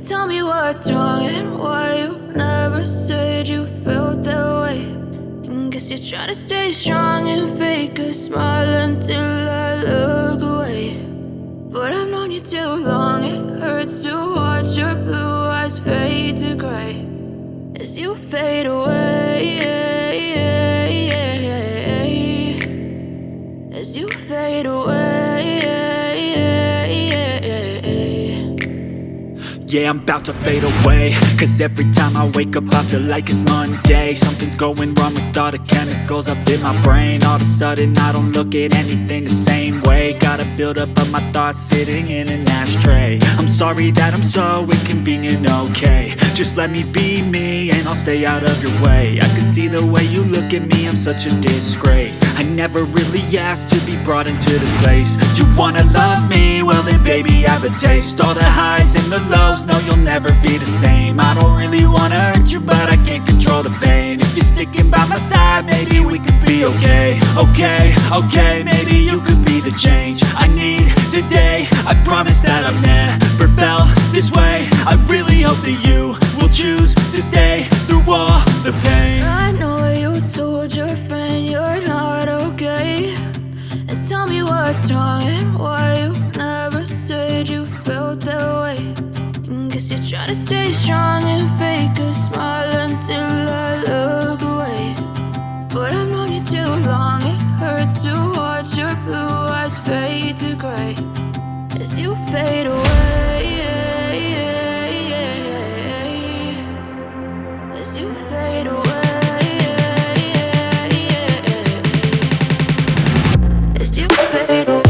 Tell me what's wrong and why you never said you felt that way. And guess you're trying to stay strong and fake a smile until I look away. But I've known you too long, it hurts to watch your blue eyes fade to gray as you fade away. As you fade away. Yeah, I'm about to fade away, cause every time I wake up I feel like it's Monday. Something's going wrong with all the chemicals up in my brain. All of a sudden I don't look at anything the same way. Got a buildup of my thoughts sitting in an ashtray. I'm sorry that I'm so inconvenient, okay. Just let me be me and I'll stay out of your way. I can see the way you look at me, I'm such a disgrace. I never really asked to be brought into this place. You wanna love me? Well then baby I have a taste. All the highs and the lows, no, you'll never be the same. I don't really wanna hurt you, but I can't control the pain. If you're sticking by my side, maybe we could be okay. Okay, maybe you could be the change I need today. I promise that I've never felt this way. I really hope that you will choose to stay through all the pain. I know you told your friend you're not okay. And tell me what's wrong and why you never said you felt that way. Guess you're trying to stay strong and fake a smile until I look away. But I've known you too long, it hurts to watch your blue eyes fade to gray as you fade away. As you fade away. As you fade away.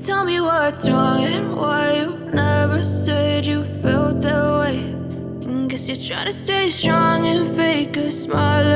Tell me what's wrong and why you never said you felt that way. Guess you're trying to stay strong and fake a smile